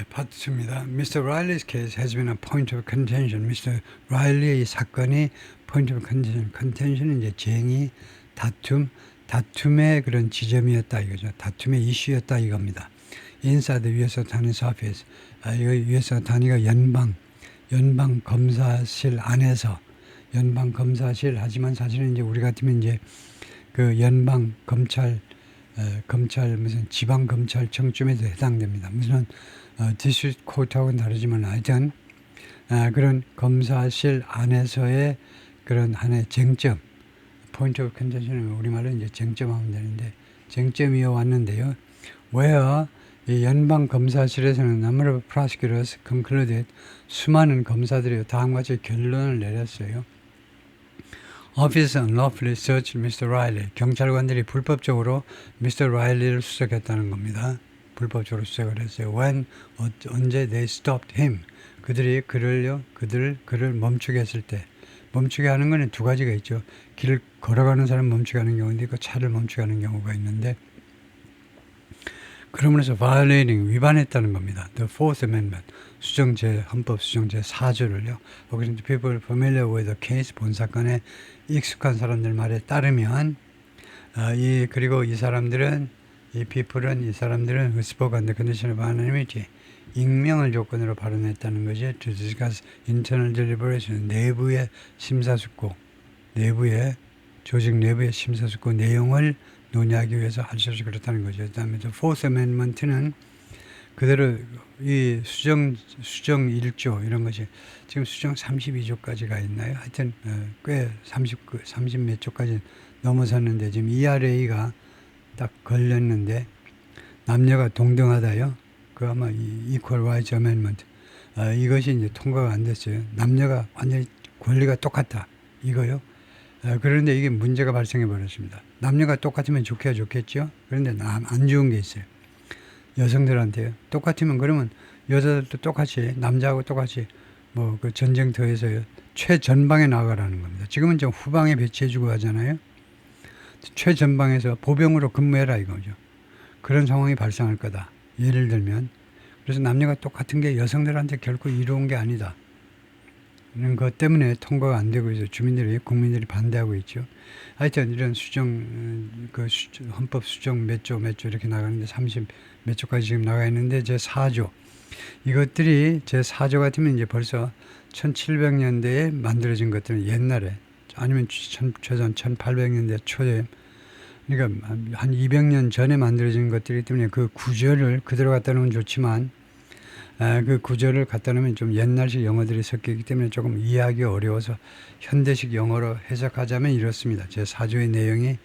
파트 2입니다. Mr. Riley's case has been a point of contention. Mr. Riley의 사건이 point of contention. contention은 이제 쟁의, 다툼의 그런 지점이었다 이거죠. 다툼의 이슈였다 이겁니다. Inside the U.S. Attorney's Office. 이거 U.S. Attorney가 연방 검사실 안에서 연방 검사실 하지만 사실은 이제 우리 같으면 이제 그 연방 검찰 무슨 지방 검찰청쯤에도 해당됩니다. 무슨 디스트릭트 코트하고는 다르지만 하여튼 그런 검사실 안에서의 그런 하나의 쟁점, 포인트 오브 컨텐션은 우리말로 이제 쟁점하면 되는데 쟁점이어 왔는데요. where 이 연방 검사실에서는 number of prosecutors concluded 수많은 검사들이 다음과 같이 결론을 내렸어요. Office unlawfully searched Mr. Riley. 경찰관들이 불법적으로 Mr. Riley를 수색했다는 겁니다. 불법적으로 수색을 했어요. When 언제 they stopped him. 그들이 그를 멈추게 했을 때. 멈추게 하는 거는 두 가지가 있죠. 길 걸어가는 사람 멈추게 하는 경우도 있고 차를 멈추게 하는 경우가 있는데 그러면서 violating 위반했다는 겁니다. The Fourth Amendment 헌법 수정제 4조를요. According to people familiar with the case 본 사건에 익숙한 사람들 말에 따르면 그리고 이 사람들은 이 사람들은 who spoke on the condition of anonymity 익명을 조건으로 발언했다는 거죠. To discuss internal deliberation 내부의 심사숙고 조직 내부의 심사숙고 내용을 논의하기 위해서 하셔서 그렇다는 거죠. 그다음에 Fourth Amendment는 그대로 이 수정 1조 이런 것이 지금 수정 32조까지 가 있나요? 하여튼 꽤 30 몇 조까지 넘어섰는데 지금 ERA가 딱 걸렸는데 남녀가 동등하다요. 그 아마 Equal Rights Amendment 이것이 이제 통과가 안 됐어요. 남녀가 완전히 권리가 똑같다 이거요. 그런데 이게 문제가 발생해 버렸습니다. 남녀가 똑같으면 좋겠죠. 그런데 안 좋은 게 있어요. 여성들한테요. 똑같으면 그러면 여자들도 똑같이 남자하고 똑같이 뭐 그 전쟁터에서요. 최전방에 나가라는 겁니다. 지금은 좀 후방에 배치해주고 하잖아요. 최전방에서 보병으로 근무해라 이거죠. 그런 상황이 발생할 거다. 예를 들면 그래서 남녀가 똑같은 게 여성들한테 결코 이로운 게 아니다. 이런 것 때문에 통과가 안 되고 있어요. 국민들이 반대하고 있죠. 하여튼 이런 헌법 수정 몇 조 이렇게 나가는데 30 몇 조까지 지금 나가 있는데 제 4조. 이것들이 제 4조 같으면 이제 벌써 1700년대에 만들어진 것들은 옛날에 아니면 최소한 1800년대 초에 그러니까 한 200년 전에 만들어진 것들이기 때문에 그 구절을 그대로 갖다 놓으면 좋지만 그 구절을 갖다 놓으면 좀 옛날식 영어들이 섞이기 때문에 조금 이해하기 어려워서 현대식 영어로 해석하자면 이렇습니다. 제 4조의 내용이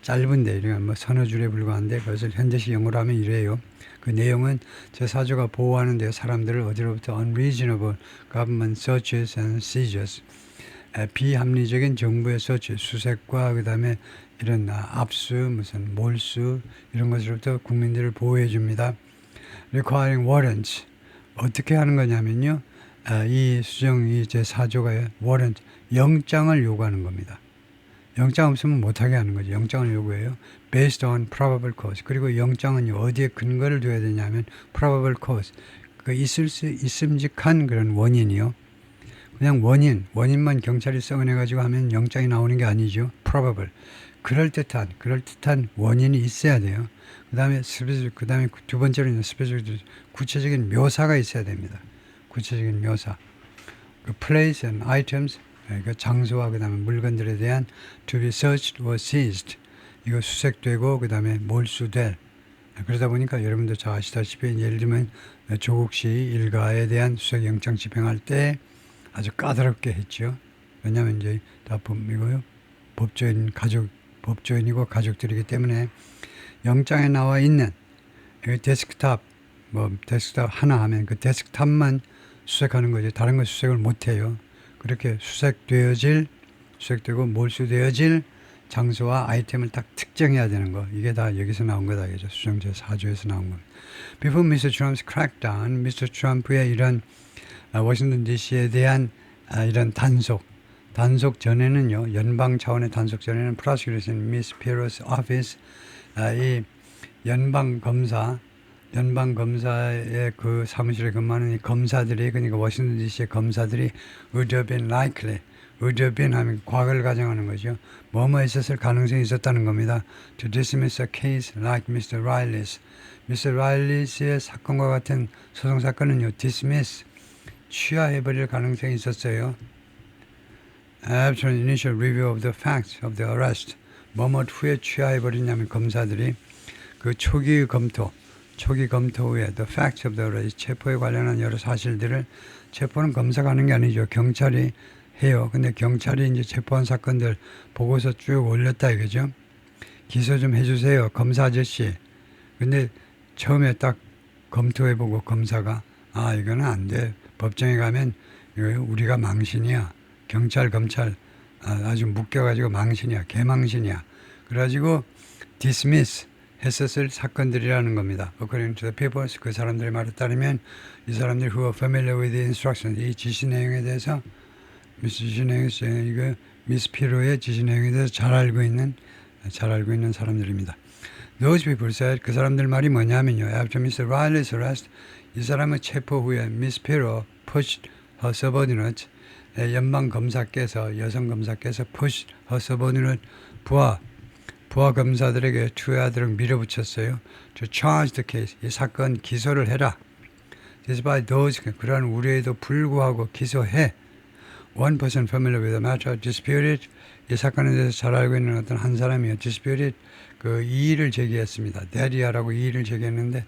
짧은데 이러니까 뭐 서너 줄에 불과한데 그것을 현대식 영어로 하면 이래요. 그 내용은 제 4조가 보호하는데요. 사람들을 어디로부터 unreasonable government searches and seizures 비합리적인 정부의 서치, 수색과 그 다음에 이런 압수, 무슨 몰수 이런 것으로부터 국민들을 보호해 줍니다. Requiring warrants 어떻게 하는 거냐면요. 이 제 4조가 warrant 영장을 요구하는 겁니다. 영장 없으면 못하게 하는 거죠. 영장을 요구해요. Based on probable cause. 그리고 영장은 어디에 근거를 둬야 되냐면 probable cause. 그 있음직한 그런 원인이요. 그냥 원인만 경찰이 썩어내가지고 하면 영장이 나오는 게 아니죠. probable. 그럴듯한 원인이 있어야 돼요. 그 다음에 두 번째로는 구체적인 묘사가 있어야 됩니다. 구체적인 묘사. 그 place and items, 그 장소와 그 다음에 물건들에 대한 to be searched or seized. 이거 수색되고 그 다음에 몰수될. 그러다 보니까 여러분도 잘 아시다시피 예를 들면 조국 씨 일가에 대한 수색 영장 집행할 때 아주 까다롭게 했죠. 왜냐하면 이제 다 이거요. 법조인이고 가족들이기 때문에 영장에 나와 있는 데스크탑 하나 하면 그 데스크탑만 수색하는 거죠. 다른 거 수색을 못 해요. 그렇게 수색되고 몰수되어질 장소와 아이템을 딱 특정해야 되는 거. 이게 다 여기서 나온 거다. 그죠? 수정제 4조에서 나온 겁니다. Before Mr. Trump's crackdown, Mr. Trump의 이런 워싱턴 DC에 대한 이런 단속 전에는요. 연방 차원의 단속 전에는 Prosecution Miss Piero's Office 이 연방 검사 연방 검사의 그 사무실에 근무하는 이 검사들이, 그러니까 워싱턴 DC의 검사들이 would have been likely, would have been 하면 과거를 가정하는 거죠. 뭐뭐 있었을 가능성이 있었다는 겁니다. To dismiss a case like Mr. Riley's. Mr. Riley's 사건과 같은 소송 사건은요, dismiss, 취하해버릴 가능성이 있었어요. After an initial review of the facts of the arrest. 뭐뭐 후에 취하해버리냐면 검사들이 그 초기 검토 후에 the facts of the arrest, 체포에 관련한 여러 사실들을, 체포는 검사가 하는 게 아니죠. 경찰이 해요. 근데 경찰이 이제 체포한 사건들 보고서 쭉 올렸다 이거죠. 기소 좀 해주세요, 검사 아저씨. 근데 처음에 딱 검토해보고 검사가 이거는 안 돼. 법정에 가면 이거 우리가 망신이야. 경찰 검찰 아주 묶여가지고 망신이야. 개망신이야. 그래가지고 dismiss 했었을 사건들이라는 겁니다. According to the papers, 그 사람들의 말에 따르면 이 사람들이 who are familiar with the instructions, 이 지시 내용에 대해서 이거 미스 피로의 지시 내용에 대해서 잘 알고 있는 사람들입니다. Those people said, 그 사람들 말이 뭐냐면요. After Mr. Riley's arrest, 이 사람의 체포 후에 Miss Pirro pushed her subordinate, 연방 검사께서, 여성 검사께서 pushed her subordinate, 부하 검사들에게 투하도록 밀어붙였어요. To charge the case, 이 사건 기소를 해라. Despite those, 그러한 우려에도 불구하고 기소해. One person familiar with the matter disputed, 이 사건에 대해서 잘 알고 있는 어떤 한 사람이요. disputed, 그 이의를 제기했습니다. that이야라고 이의를 제기했는데,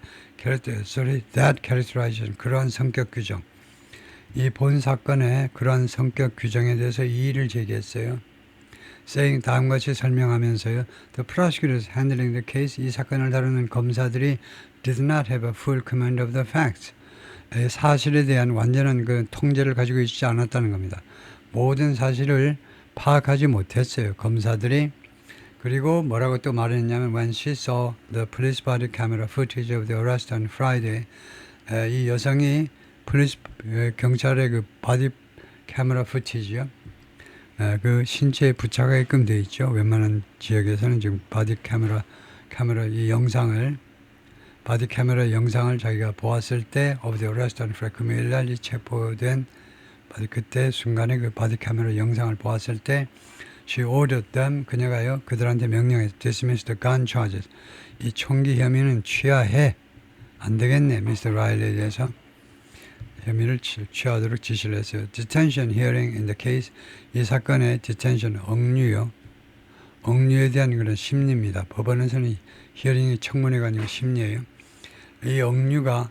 that characterization, 그러한 성격 규정. 이 본 사건의 그러한 성격 규정에 대해서 이의를 제기했어요. saying, 다음과 같이 설명하면서요. The prosecutors handling the case, 이 사건을 다루는 검사들이 did not have a full command of the facts. 사실에 대한 완전한 그 통제를 가지고 있지 않았다는 겁니다. 모든 사실을 파악하지 못했어요, 검사들이. 그리고 뭐라고 또 말했냐면 when she saw the police body camera footage of the arrest on Friday, 이 여성이 경찰의 그 바디 카메라 푸티지요. 그 신체에 부착하게끔 되어 있죠. 웬만한 지역에서는 지금 바디 카메라 이 영상을, 바디 카메라 영상을 자기가 보았을 때 of the arrest on Friday, 금요일 날 이 체포된 그때 순간에 그 바디 카메라 영상을 보았을 때 she ordered them, 그녀가요 그들한테 명령해서 dismiss the gun charges, 이 총기 혐의는 취하해. 안 되겠네, 미스터 라일리에 대해서 혐의를 취하도록 지시를 했어요. Detention hearing in the case, 이 사건의 detention, 억류요. 억류에 대한 그런 심리입니다. 법원에서는 히어링이 청문회가 아니고 심리예요. 이 억류가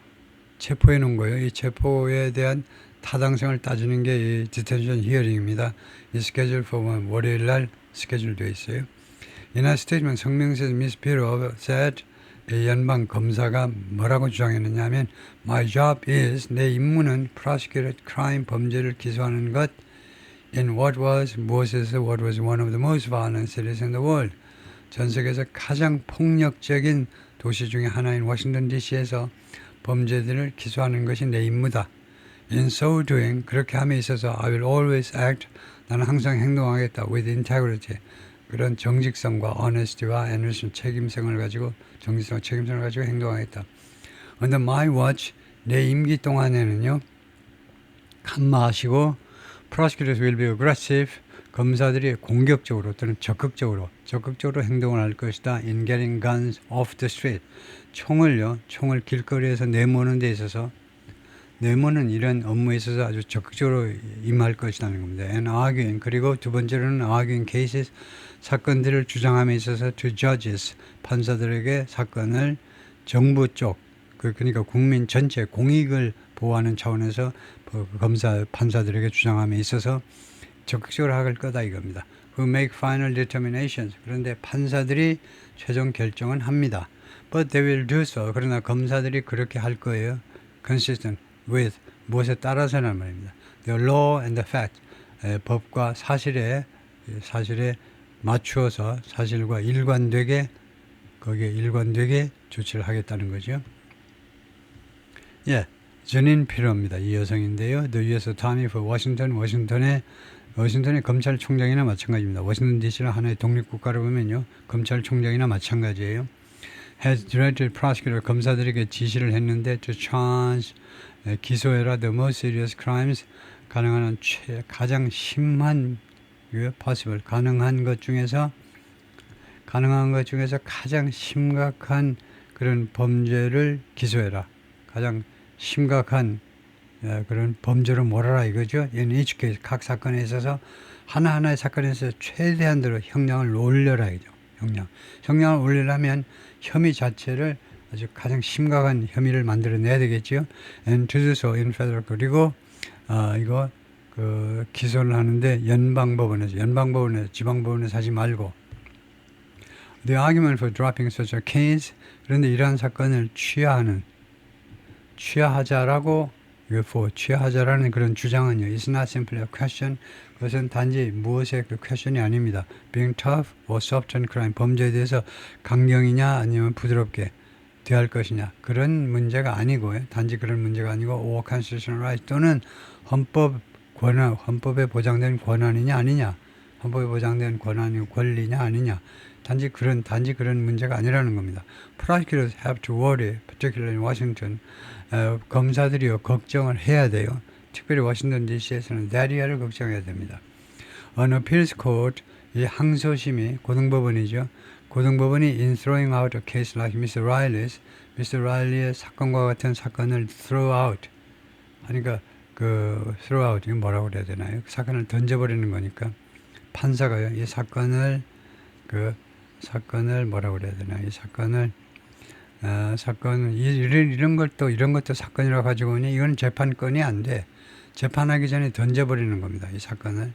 체포해 놓은 거예요. 이 체포에 대한 타당성을 따지는 게 이 detention hearing입니다. 이 스케줄 보면 월요일 날 스케줄 되어 있어요. In a statement, 성명서에서 Miss Pirro said, 연방 검사가 뭐라고 주장했느냐 하면 My job is, 내 임무는 prosecuted crime, 범죄를 기소하는 것 in 무엇에서 what was one of the most violent cities in the world, 전 세계에서 가장 폭력적인 도시 중에 하나인 워싱턴 DC에서 범죄들을 기소하는 것이 내 임무다. In so doing, 그렇게 함에 있어서 I will always act, 나는 항상 행동하겠다. With integrity, 그런 정직성과 honesty와 책임성을 가지고, 정직성과 책임성을 가지고 행동하겠다. Under my watch, 내 임기 동안에는요, 칸마하시고 prosecutors will be aggressive, 검사들이 공격적으로 또는 적극적으로 행동을 할 것이다. In getting guns off the street, 총을 길거리에서 내모는 데 있어서, 내모는 이런 업무에 있어서 아주 적극적으로 임할 것이라는 겁니다. And arguing, 그리고 두 번째로는 arguing cases, 사건들을 주장함에 있어서 to judges, 판사들에게 사건을 정부 쪽, 그러니까 국민 전체 공익을 보호하는 차원에서 판사들에게 주장함에 있어서 적극적으로 할 거다 이겁니다. Who make final determinations, 그런데 판사들이 최종 결정은 합니다. But they will do so, 그러나 검사들이 그렇게 할 거예요. Consistent with, 무엇에 따라서는 말입니다. The law and the fact, 법과 사실에 맞추어서 사실과 거기에 일관되게 조치를 하겠다는 거죠. 예, 저닌 피로입니다. 이 여성인데요. The U.S. Attorney for Washington, 워싱턴의 검찰총장이나 마찬가지입니다. 워싱턴 DC는 하나의 독립국가로 보면요, 검찰총장이나 마찬가지예요. has directed prosecutor 검사들에게 지시를 했는데 to charge 기소해라 the most serious crimes 가능한 한 가장 심한 possible 가능한 것 중에서 가장 심각한 그런 범죄를 기소해라. 가장 심각한 그런 범죄로 몰아라 이거죠. in each case 각 사건에 있어서 하나하나의 사건에 있어서 최대한대로 형량을 올려라 이죠. 형량을 올리려면 혐의 자체를 아주 가장 심각한 혐의를 만들어내야 되겠죠. And to do so in federal 그리고 이거 그 기소를 하는데 연방법원에서 지방법원에서 하지 말고 The argument for dropping such a case 그런데 이러한 사건을 취하하자라고 취하하자라는 그런 주장은요. It's not simply a question. 그것은 단지 무엇의 그 question이 아닙니다. Being tough or soft on crime 범죄에 대해서 강경이냐 아니면 부드럽게 대할 것이냐 그런 문제가 아니고요. 단지 그런 문제가 아니고 or constitutional right 또는 헌법에 보장된 권한이냐 아니냐 헌법에 보장된 권한이 권리냐 아니냐 단지 그런 문제가 아니라는 겁니다. Prosecutors have to worry, particularly in Washington. 검사들이요 걱정을 해야 돼요. 특별히 워싱턴 DC에서는 대리아를 걱정해야 됩니다. An appeals court, 이 항소심이 고등법원이죠. 고등법원이 in throwing out a case like Mr. Riley의 사건과 같은 사건을 throw out 하니까 그 throw out 이거 뭐라고 그래야 되나요? 그 사건을 던져버리는 거니까 판사가요 이 사건을 뭐라고 그래야 되나 이 사건을 이런 것도 사건이라고 가지고 오니 이건 재판건이 안 돼. 재판하기 전에 던져버리는 겁니다. 이 사건을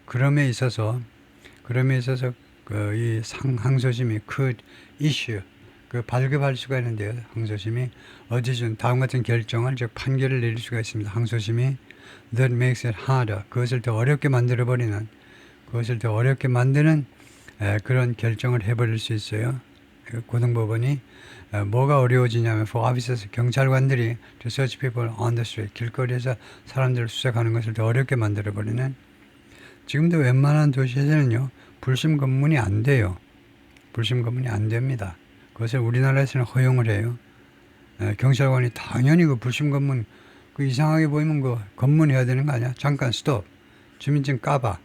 그럼에 있어서 이 항소심이 issue 발급할 수가 있는데요. 항소심이 다음 같은 결정을 즉 판결을 내릴 수가 있습니다. 항소심이 that makes it harder 그것을 더 어렵게 만드는 그런 결정을 해버릴 수 있어요. 고등법원이 뭐가 어려워지냐면 for officers 경찰관들이 to search people on the street 길거리에서 사람들을 수색하는 것을 더 어렵게 만들어버리는 지금도 웬만한 도시에서는요 불심 검문이 안 돼요. 불심 검문이 안 됩니다. 그것을 우리나라에서는 허용을 해요. 경찰관이 당연히 그 불심 검문 이상하게 보이면 검문해야 되는 거 아니야? 잠깐 스톱 주민증 까봐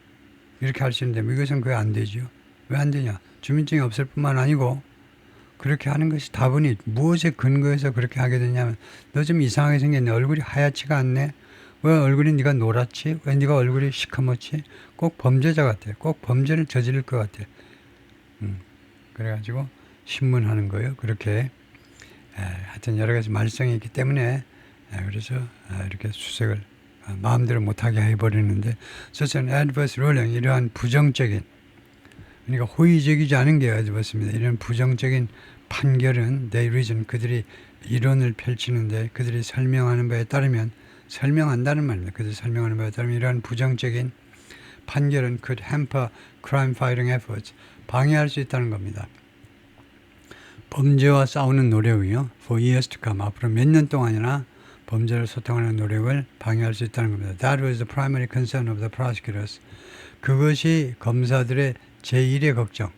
이렇게 할 수 있는데 이것은 그게 안 되죠. 왜 안 되냐? 주민증이 없을 뿐만 아니고 그렇게 하는 것이 다분히 무엇에 근거해서 그렇게 하게 되냐면 너 좀 이상하게 생겼네. 얼굴이 하얗지가 않네. 왜 얼굴이 네가 노랗지? 왜 네가 얼굴이 시커멓지? 꼭 범죄자 같아. 꼭 범죄를 저지를 것 같아. 그래가지고 신문하는 거예요. 그렇게 하여튼 여러 가지 말썽이 있기 때문에 그래서 이렇게 수색을 마음대로 못하게 해버리는데 such an adverse ruling 이러한 부정적인 그러니까 호의적이지 않은 게 adverse입니다. 이런 부정적인 판결은 their reason 그들이 이론을 펼치는데 그들이 설명하는 바에 따르면 설명한다는 말입니다. 그들이 설명하는 바에 따르면 이러한 부정적인 판결은 could hamper crime fighting efforts 방해할 수 있다는 겁니다. 범죄와 싸우는 노력이요. For years to come 앞으로 몇 년 동안이나 범죄를 소탕하는 노력을 방해할 수 있다는 겁니다. That was the primary concern of the prosecutors. 그것이 검사들의 제1의 걱정,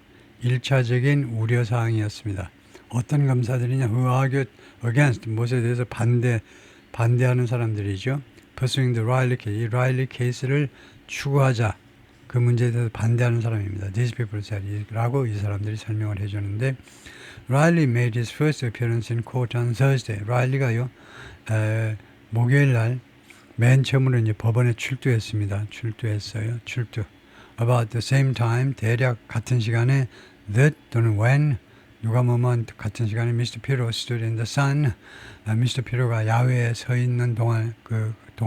1차적인 우려사항이었습니다. 어떤 검사들이냐? Who argued against, 무엇에 대해서 반대하는 사람들이죠. Pursuing the Riley case, 이 라일리 케이스를 추구하자. 그 문제에 대해서 반대하는 사람입니다. These people said, 라고 이 사람들이 설명을 해주는데 Riley made his first appearance in court on Thursday. 라일리가요, 목요일 날 맨 처음으로 이제 법원에 출두했어요. About the same time, 대략 같은 시간에 that 또는 when 누가 뭐만 같은 시간에 Mr. Pirro stood in the sun. Mr. Pirro가 야외에 서 있는 동안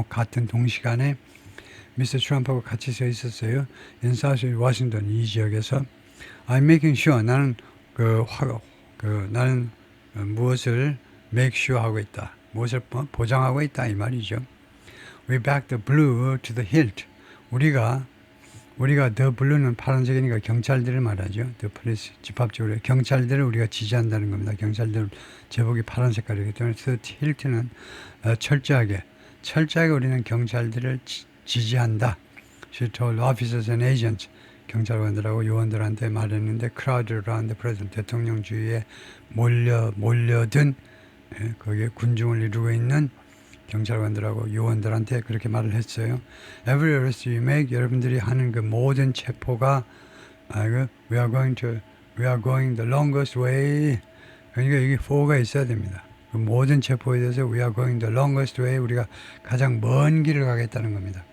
같은 동시간에 Mr. Trump하고 같이 서 있었어요. In South Washington 이 지역에서 I'm making sure 나는 나는 무엇을 make sure 하고 있다. 무엇을 보장하고 있다 이 말이죠. We back the blue to the hilt. 우리가 the blue는 파란색이니까 경찰들을 말하죠. The police 집합적으로 경찰들을 우리가 지지한다는 겁니다. 경찰들 제복이 파란 색깔이기 때문에 the hilt는 철저하게 우리는 경찰들을 지지한다. She told officers and agents 경찰관들하고 요원들한테 말했는데 crowd around the president 대통령 주위에 몰려든 거기에 군중을 이루고 있는 경찰관들하고 요원들한테 그렇게 말을 했어요. Every arrest you make 여러분들이 하는 그 모든 체포가 we are going the longest way. 그러니까 여기 for가 있어야 됩니다. 그 모든 체포에 대해서 we are going the longest way 우리가 가장 먼 길을 가겠다는 겁니다.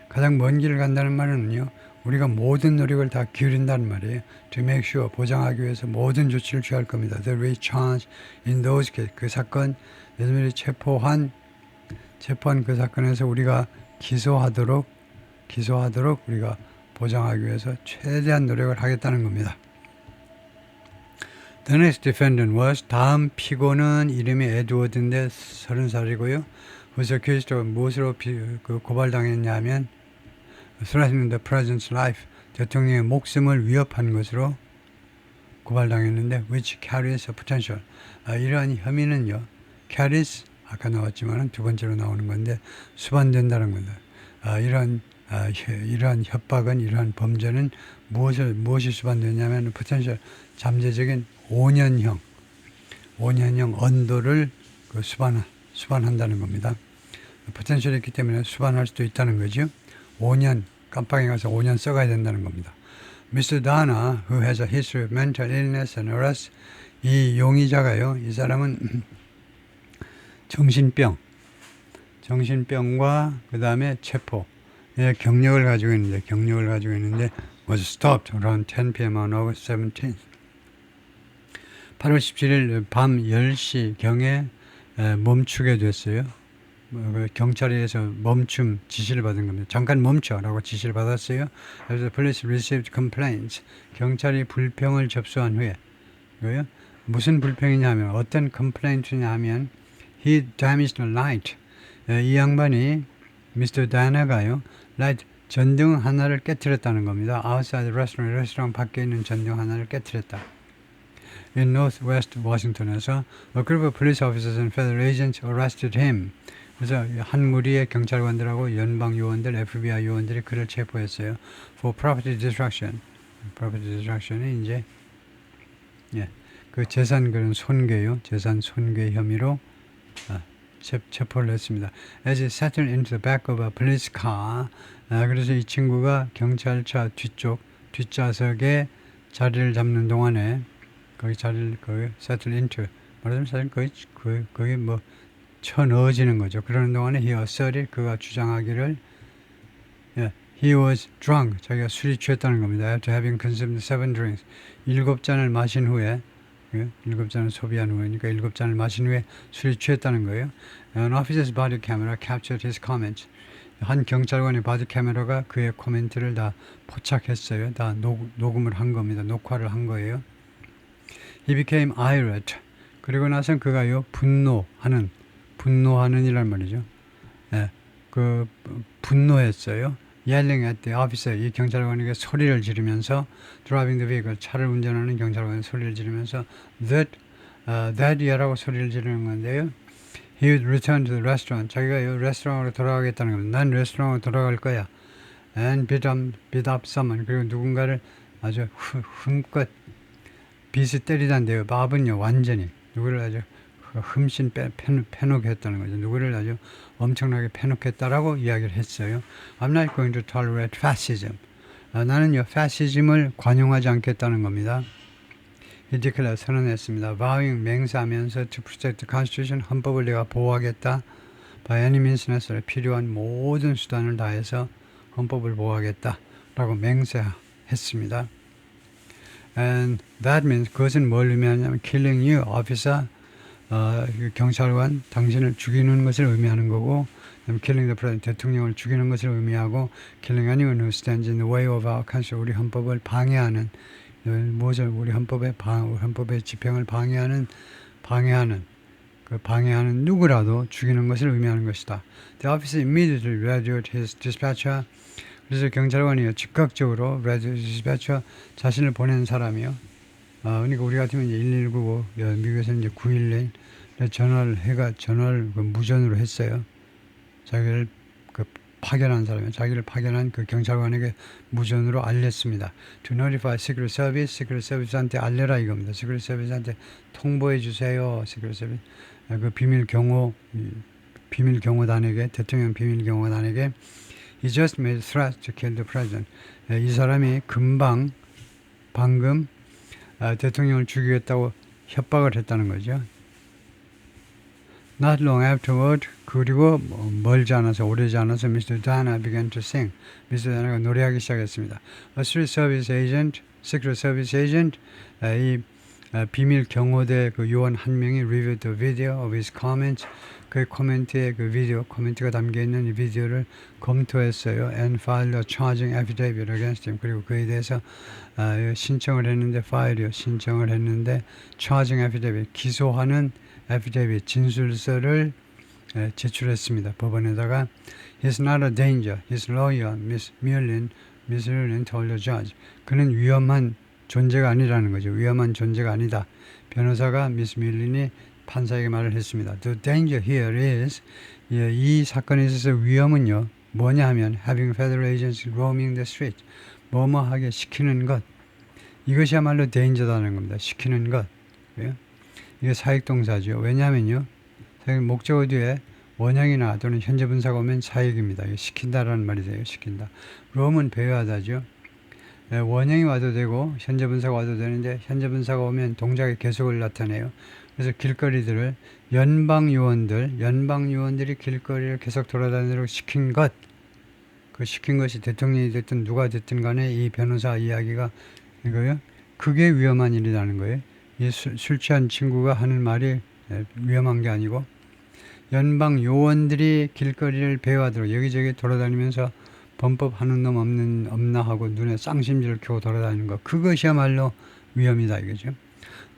가장 먼 길을 간다는 말은요. 우리가 모든 노력을 다 기울인다는 말이에요. To make sure 보장하기 위해서 모든 조치를 취할 겁니다. The recharge in those case 그 사건 여러분들이 체포한 그 사건에서 우리가 기소하도록 우리가 보장하기 위해서 최대한 노력을 하겠다는 겁니다. The next defendant was 다음 피고는 이름이 에드워드인데 30살이고요. who's accused of 무엇으로 고발당했냐면 threatening the president's life 대통령의 목숨을 위협한 것으로 고발당했는데 which carries a potential 이러한 혐의는요. carries 아까 나왔지만 두 번째로 나오는 건데 수반된다는 겁니다. 이러한 협박은 이러한 범죄는 무엇이 수반되냐면 potential 잠재적인 5년형 언도를 수반한다는 겁니다. potential이 있기 때문에 수반할 수도 있다는 거죠. 5년 깜빵에 가서 5년 써가야 된다는 겁니다. Mr. Dana, who has a history of mental illness and arrest, 이 용의자가요. 이 사람은 정신병과 그 다음에 체포 경력을 가지고 있는데 was stopped around 10 p.m. on August 17th. 8월 17일 밤 10시경에 멈추게 됐어요. 경찰에서 멈춤 지시를 받은 겁니다. 잠깐 멈춰라고 지시를 받았어요. 그래서 police received complaints. 경찰이 불평을 접수한 후에 무슨 불평이냐면 어떤 complaint이냐면 he damaged the light. 이 양반이 Mr. Dana가요. light 전등 하나를 깨트렸다는 겁니다. outside the restaurant 레스토랑 밖에 있는 전등 하나를 깨트렸다. In Northwest Washington에서 a group of police officers and federal agents arrested him. 그래서 한 무리의 경찰관들하고 연방 요원들, FBI 요원들이 그를 체포했어요. For property destruction. property destruction이 이제 그 재산 그런 손괴요. 재산 손괴 혐의로 체포를 했습니다. As he settled into the back of a police car. 그래서 이 친구가 경찰차 뒷좌석에 자리를 잡는 동안에 거기 settle into 말하자면 사실 거기 뭐 쳐넣어지는 거죠. 그러는 동안에 he asserted 그가 주장하기를 he was drunk 자기가 술이 취했다는 겁니다. After having consumed 7 drinks 7잔을 마신 후에 7잔을 소비한 후에니까 7잔을 마신 후에 술이 취했다는 거예요. An officer's body camera captured his comments. 한 경찰관의 바디 카메라가 그의 코멘트를 다 포착했어요. 다 녹음을 한 겁니다. 녹화를 한 거예요. He became irate. 그리고 나서 그가요 분노하는 이란 말이죠. 분노했어요. Yelling at the officer. 이 경찰관에게 소리를 지르면서 driving the vehicle. 차를 운전하는 경찰관이 소리를 지르면서 that이라고 소리를 지르는 건데요. He would return to the restaurant. 자기가 레스토랑으로 돌아가겠다는 겁니다. 난 레스토랑으로 돌아갈 거야. And beat up someone. 그리고 누군가를 아주 힘껏 빗을 때리단데요. 밥은요 완전히 누구를 아주 흠씬 패놓겠다는 거죠. 누구를 아주 엄청나게 패놓겠다라고 이야기를 했어요. I'm not going to tolerate fascism. 나는요 fascism을 관용하지 않겠다는 겁니다. He declared 선언했습니다. Vowing 맹세하면서 to protect the Constitution 헌법을 내가 보호하겠다. By any means necessary 필요한 모든 수단을 다해서 헌법을 보호하겠다라고 맹세했습니다. And that means 그것은 뭘 의미하냐면 killing you, officer. 경찰관 당신을 죽이는 것을 의미하는 거고 killing the president 대통령을 죽이는 것을 의미하고 killing anyone who stands in the way of our constitution 우리 헌법을 방해하는 무엇을 우리 헌법의 집행을 방해하는 누구라도 죽이는 것을 의미하는 것이다. The officer immediately radioed his dispatcher. 그래서 경찰관이요 즉각적으로 radio dispatcher 자신을 보낸 사람이요. 그러니까 우리 같으면 이제 1199, 미국에서는 이제 911 전화를 무전으로 했어요. 자기를 파견한 사람이에요. 자기를 파견한 그 경찰관에게 무전으로 알렸습니다. To notify Secret Service, Secret Service한테 알려라 이겁니다. Secret Service한테 통보해 주세요. Secret Service 그 비밀 경호단에게 대통령 비밀 경호단에게 He just made threats to kill the president. 이 사람이 방금 대통령을 죽이겠다고 협박을 했다는 거죠. Not long afterward, 그리고 멀지 않아서 오래지 않아서 Mr. Dana began to sing. Mr. Dana가 노래하기 시작했습니다. A Secret Service agent, 이 비밀 경호대 그 요원 한 명이 reviewed the video of his comments. 그 코멘트에 그 비디오, 코멘트가 담겨 있는 이 비디오를 검토했어요. And filed a charging affidavit against him. 그리고 그에 대해서 신청을 했는데, 신청을 했는데, charging affidavit, 기소하는 affidavit, 진술서를 제출했습니다. 법원에다가 He's not a danger. His lawyer, Miss Mullin told the judge. 그는 위험한 존재가 아니라는 거죠. 위험한 존재가 아니다. 변호사가 미스 뮬린이 판사에게 말을 했습니다. The danger here is 이 사건에 있어서 위험은요. 뭐냐 하면 having federal agents roaming the street. 뭐뭐하게 시키는 것. 이것이야말로 danger다는 겁니다. 시키는 것. 이게 사역동사죠. 왜냐하면요. 목적어 뒤에 원형이나 또는 현재 분사가 오면 사역입니다. 이게 시킨다라는 말이 돼요. 시킨다. roam은 배회하다죠. 원형이 와도 되고 현재 분사가 와도 되는데 현재 분사가 오면 동작의 계속을 나타내요. 그래서 길거리들을 연방 요원들이 길거리를 계속 돌아다니도록 시킨 것, 그 시킨 것이 대통령이 됐든 누가 됐든 간에 이 변호사 이야기가 이거요. 그게 위험한 일이라는 거예요. 이 술 취한 친구가 하는 말이 위험한 게 아니고 연방 요원들이 길거리를 배회하도록 여기저기 돌아다니면서 범법하는 놈 없나 하고 눈에 쌍심지를 켜고 돌아다니는 것. 그것이야말로 위험이다 이거죠.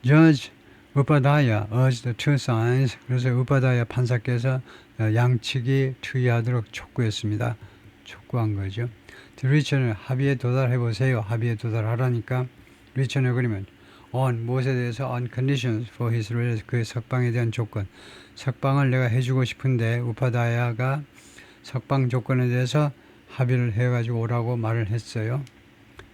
Judge 우파다야 urged the two sides. 그래서 우파다야 판사께서 양측이 투의하도록 촉구했습니다. 촉구한 거죠. To reach an 합의에 도달해 보세요. 합의에 도달하라니까 reach an agreement on 무엇에 대해서 on conditions for his release. 그의 석방에 대한 조건. 석방을 내가 해주고 싶은데 우파다야가 석방 조건에 대해서 합의를 해가지고 오라고 말을 했어요.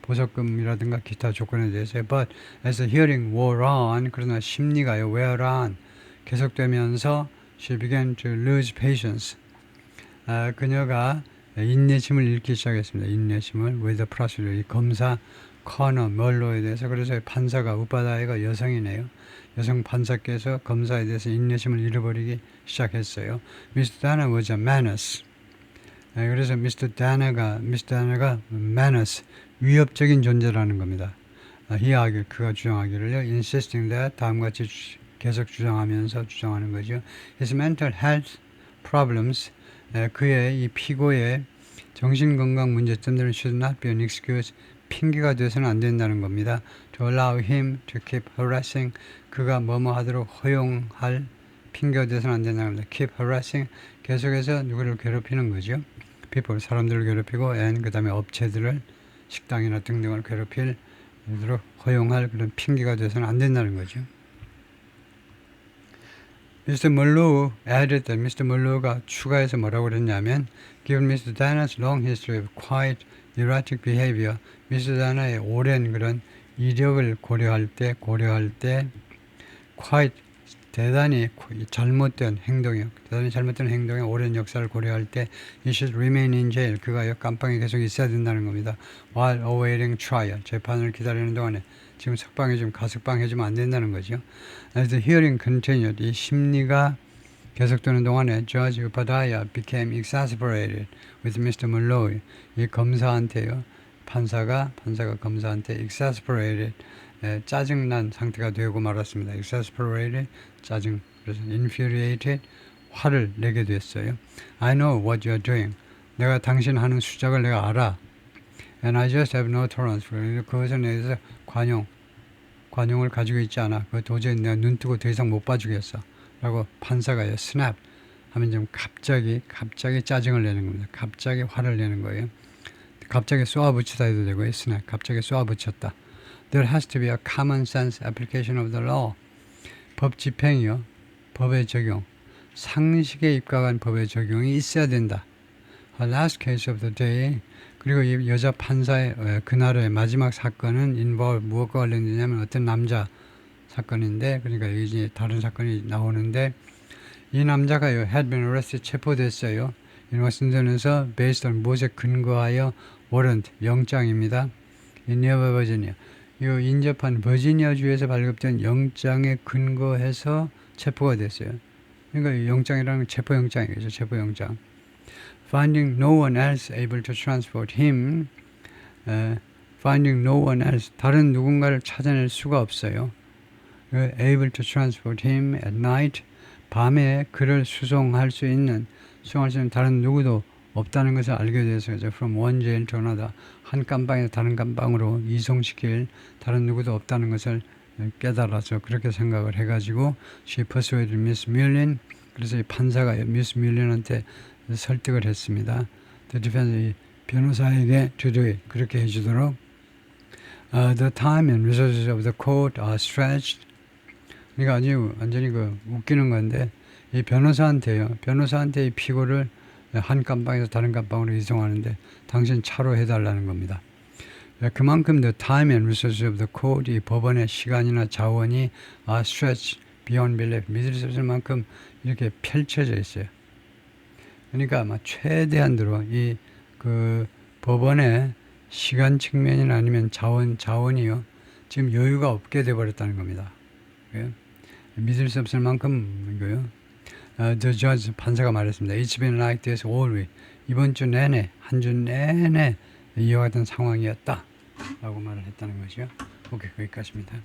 보석금이라든가 기타 조건에 대해서. But as the hearing wore on, 그러나 심리가요, wear on, 계속되면서 she began to lose patience. 그녀가 인내심을 잃기 시작했습니다. 인내심을 with the prosecutor, 이 검사 커너 멀로에 대해서. 그래서 판사가 우파다이가 여성이네요. 여성 판사께서 검사에 대해서 인내심을 잃어버리기 시작했어요. Mr. Dana was a menace. 그래서 Mr. Dana가 menace, 위협적인 존재라는 겁니다. 그가 주장하기를요. insisting that, 다음과 같이 계속 주장하는 거죠. His mental health problems, 그의 이 피고의 정신건강 문제점들은 should not be an excuse, 핑계가 돼서는 안 된다는 겁니다. To allow him to keep harassing, 그가 뭐뭐 하도록 허용할 핑계가 돼서는 안 된다는 겁니다. Keep harassing, 계속해서 누구를 괴롭히는 거죠. people, 사람들을 괴롭히고 and 그 다음에 업체들을 식당이나 등등을 괴롭힐 허용할 그런 핑계가 돼서는 안 된다는 거죠. Mr. Mullu added that Mr. Mullu가 추가해서 뭐라고 그랬냐면 Given Mr. Dana's long history of quite erratic behavior, Mr. Dana의 오랜 그런 이력을 고려할 때 quite 대단히 잘못된 행동에 오랜 역사를 고려할 때 he should remain in jail. 그가 감방에 계속 있어야 된다는 겁니다. While awaiting trial. 재판을 기다리는 동안에 지금 가석방해주면 안 된다는 거죠. As the hearing continued, 이 심리가 계속되는 동안에 Judge Upadhyaya became exasperated with Mr. Mulloy. 이 검사한테요. 판사가 검사한테 exasperated, 짜증난 상태가 되고 말았습니다. exasperated, 짜증, 그래서 infuriated, 화를 내게 됐어요. I know what you are doing. 내가 당신 하는 수작을 내가 알아. And I just have no tolerance for it. 그것에 대해서 관용을 가지고 있지 않아. 그 도저히 내가 눈 뜨고 더 이상 못 봐주겠어. 라고 판사가요, snap 하면 좀 갑자기 짜증을 내는 겁니다. 갑자기 화를 내는 거예요. 갑자기 쏘아붙이다 해도 되고요. snap, 갑자기 쏘아붙였다. There has to be a common sense application of the law. 법 집행이요. 법의 적용. 상식에 입각한 법의 적용이 있어야 된다. last case of the day. 그리고 이 여자 판사의 그날의 마지막 사건은 involve 무엇과 관련되냐면 어떤 남자 사건인데, 그러니까 이제 다른 사건이 나오는데, 이 남자가요 had been arrested, 체포됐어요. in 워싱턴에서 based on 무엇에 근거하여 warrant, 영장입니다. in nearby Virginia. 이 인접한 버지니아주에서 발급된 영장에 근거해서 체포가 됐어요. 그러니까 영장이라는 건 체포영장이겠죠. 체포영장. Finding no one else able to transport him. Finding no one else. 다른 누군가를 찾아낼 수가 없어요. Able to transport him at night. 밤에 그를 수송할 수 있는 다른 누구도 없다는 것을 알게 돼서 from one jail to another. 한 감방에서 다른 감방으로 이송시킬 다른 누구도 없다는 것을 깨달아서 그렇게 생각을 해가지고 she persuaded Miss Mullin. 그래서 이 판사가 Miss Mullin한테 설득을 했습니다. The defense, 변호사에게 to do it. 그렇게 해주도록. The time and resources of the court are stretched. 그러니까 아주 완전히 웃기는 건데 이 변호사한테 이 피고를 한 감방에서 다른 감방으로 이송하는데 당신 차로 해달라는 겁니다. 그만큼 the time and resources of the court, 이 법원의 시간이나 자원이 are stretched beyond belief, 믿을 수 없을 만큼 이렇게 펼쳐져 있어요. 그러니까 아마 최대한으로 이 법원의 시간 측면이나 아니면 자원이요 지금 여유가 없게 돼버렸다는 겁니다. 믿을 수 없을 만큼 이거요. The judge, 판사가 말했습니다. It's been like this all week. 이번 주 내내, 한 주 내내 이와 같은 상황이었다 라고 말을 했다는 것이요. 오케이, 거기까지입니다.